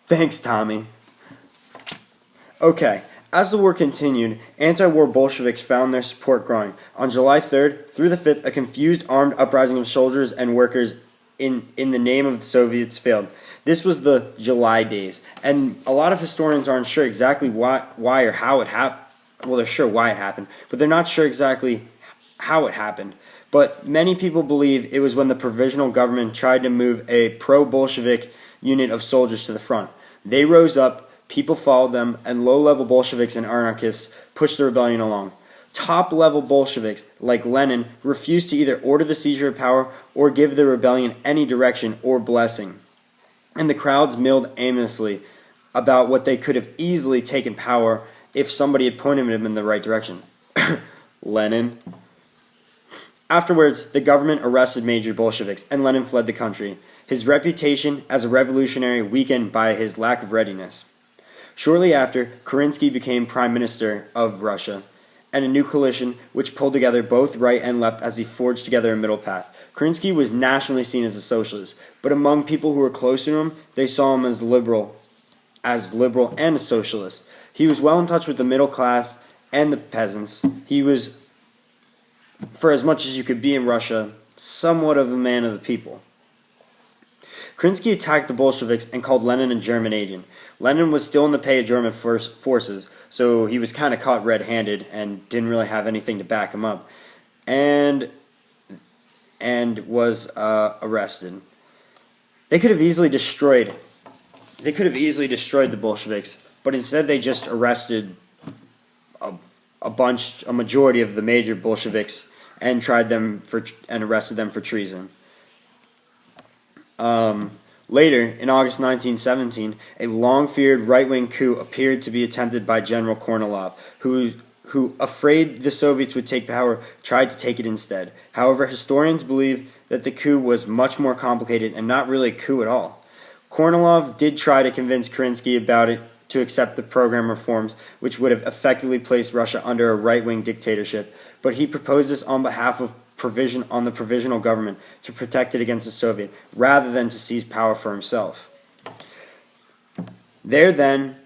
Thanks, Tommy. Okay, as the war continued, anti-war Bolsheviks found their support growing. On July 3rd through the 5th, a confused armed uprising of soldiers and workers in the name of the Soviets failed. This was the July days, and a lot of historians aren't sure exactly why or how it happened. Well, they're sure why it happened, but they're not sure exactly how it happened. But many people believe it was when the provisional government tried to move a pro-Bolshevik unit of soldiers to the front. They rose up, people followed them, and low-level Bolsheviks and anarchists pushed the rebellion along. Top-level Bolsheviks, like Lenin, refused to either order the seizure of power or give the rebellion any direction or blessing. And the crowds milled aimlessly about what they could have easily taken power if somebody had pointed them in the right direction. Lenin. Afterwards, the government arrested major Bolsheviks, and Lenin fled the country, his reputation as a revolutionary weakened by his lack of readiness. Shortly after, Kerensky became prime minister of Russia, and a new coalition which pulled together both right and left as he forged together a middle path. Kerensky was nationally seen as a socialist, but among people who were close to him, they saw him as liberal and a socialist. He was well in touch with the middle class and the peasants. He was, for as much as you could be in Russia, somewhat of a man of the people. Kerensky attacked the Bolsheviks and called Lenin a German agent. Lenin was still in the pay of German forces, so he was kind of caught red-handed and didn't really have anything to back him up, and was arrested. They could have easily destroyed the Bolsheviks, but instead they just arrested a majority of the major Bolsheviks and arrested them for treason. Later, in August 1917, a long-feared right-wing coup appeared to be attempted by General Kornilov, who, afraid the Soviets would take power, tried to take it instead. However, historians believe that the coup was much more complicated and not really a coup at all. Kornilov did try to convince Kerensky about it to accept the program reforms, which would have effectively placed Russia under a right-wing dictatorship, but he proposed this on behalf of the provisional government to protect it against the Soviet, rather than to seize power for himself. There then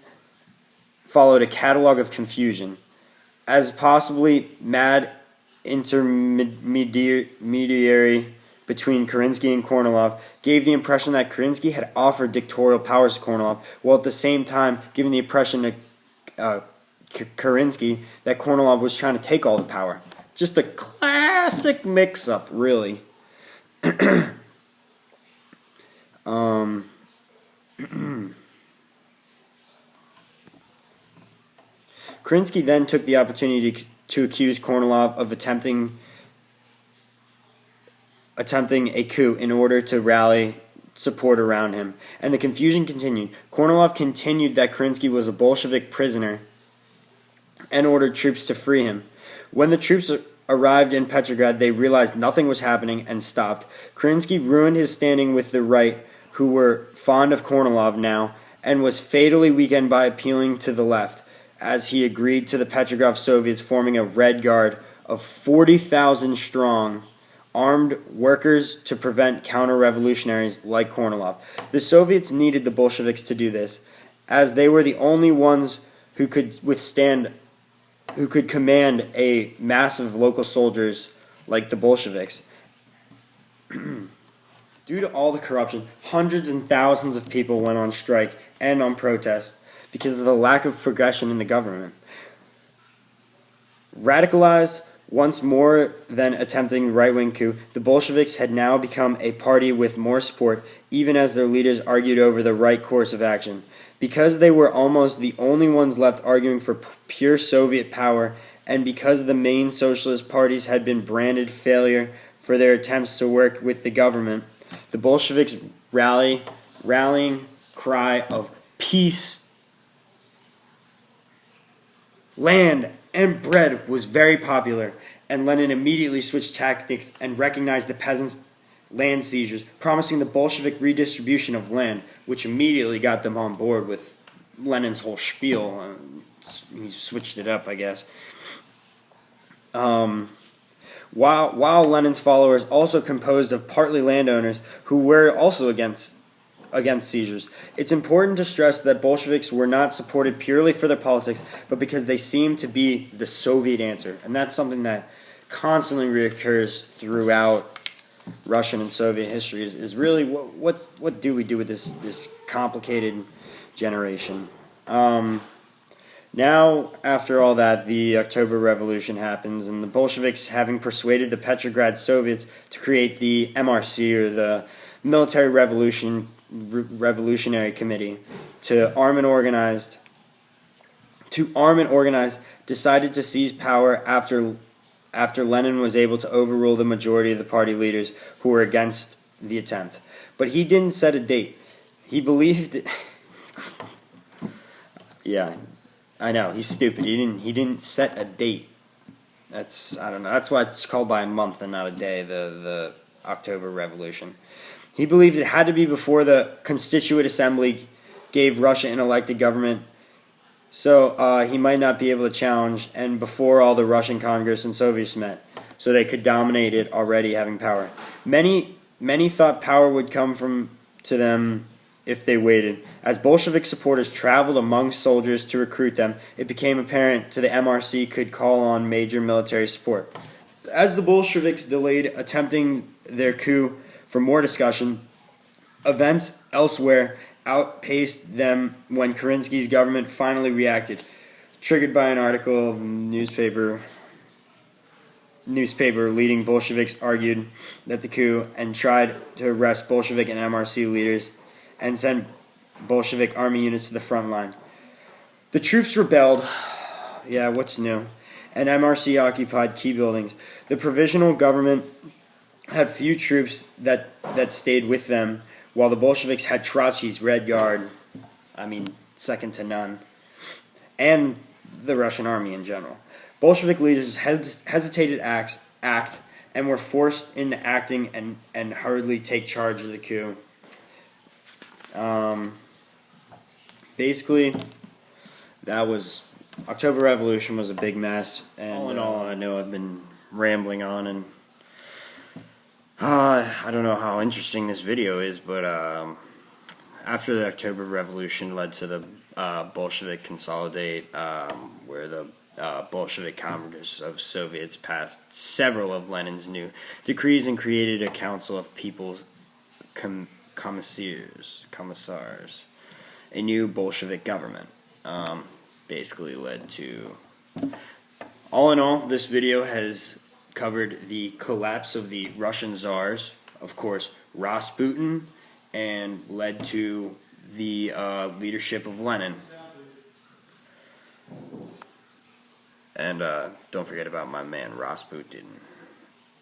followed a catalog of confusion, as possibly mad intermediary between Kerensky and Kornilov gave the impression that Kerensky had offered dictatorial powers to Kornilov, while at the same time giving the impression to Kerensky that Kornilov was trying to take all the power. Just a classic mix-up, really. Kerensky then took the opportunity to accuse Kornilov of attempting a coup in order to rally support around him, and the confusion continued. Kornilov continued that Kerensky was a Bolshevik prisoner and ordered troops to free him. When the troops arrived in Petrograd, they realized nothing was happening and stopped. Kerensky ruined his standing with the right, who were fond of Kornilov now, and was fatally weakened by appealing to the left, as he agreed to the Petrograd Soviets forming a Red Guard of 40,000 strong, armed workers to prevent counter-revolutionaries like Kornilov. The Soviets needed the Bolsheviks to do this, as they were the only ones who could command a mass of local soldiers like the Bolsheviks. Due to all the corruption, hundreds and thousands of people went on strike and on protest because of the lack of progression in the government. Radicalized once more than attempting right-wing coup, the Bolsheviks had now become a party with more support, even as their leaders argued over the right course of action. Because they were almost the only ones left arguing for pure Soviet power, and because the main socialist parties had been branded failure for their attempts to work with the government, the Bolsheviks' rallying cry of peace, land, and bread was very popular, and Lenin immediately switched tactics and recognized the peasants' land seizures, promising the Bolshevik redistribution of land, which immediately got them on board with Lenin's whole spiel. He switched it up, I guess. While Lenin's followers, also composed of partly landowners who were also against against seizures. It's important to stress that Bolsheviks were not supported purely for their politics, but because they seemed to be the Soviet answer. And that's something that constantly reoccurs throughout Russian and Soviet history is really what do we do with this complicated generation. Now, after all that, the October Revolution happens, and the Bolsheviks, having persuaded the Petrograd Soviets to create the MRC, or the Military Revolutionary Committee, to arm and organize, decided to seize power after Lenin was able to overrule the majority of the party leaders who were against the attempt. But he didn't set a date. He believed yeah, I know, he's stupid. He didn't set a date. I don't know. That's why it's called by a month and not a day, the October Revolution. He believed it had to be before the Constituent Assembly gave Russia an elected government, so he might not be able to challenge, and before all the Russian Congress and Soviets met, so they could dominate it already having power. Many thought power would come to them if they waited. As Bolshevik supporters traveled among soldiers to recruit them, it became apparent to the MRC could call on major military support. As the Bolsheviks delayed attempting their coup for more discussion, events elsewhere outpaced them when Kerensky's government finally reacted, triggered by an article of newspaper leading Bolsheviks argued that the coup and tried to arrest Bolshevik and MRC leaders and send Bolshevik army units to the front line. The troops rebelled. Yeah, what's new? And MRC occupied key buildings. The provisional government had few troops that stayed with them, while the Bolsheviks had Trotsky's Red Guard, second to none, and the Russian army in general. Bolshevik leaders hesitated act and were forced into acting and hurriedly take charge of the coup. Basically, that was October Revolution was a big mess, and all in all, I know I've been rambling on, and I don't know how interesting this video is, but after the October Revolution led to the Bolshevik Consolidate, where the Bolshevik Congress of Soviets passed several of Lenin's new decrees and created a Council of People's Commissars, a new Bolshevik government. Basically led to, all in all, this video has covered the collapse of the Russian Tsars, of course, Rasputin, and led to the leadership of Lenin. And don't forget about my man Rasputin.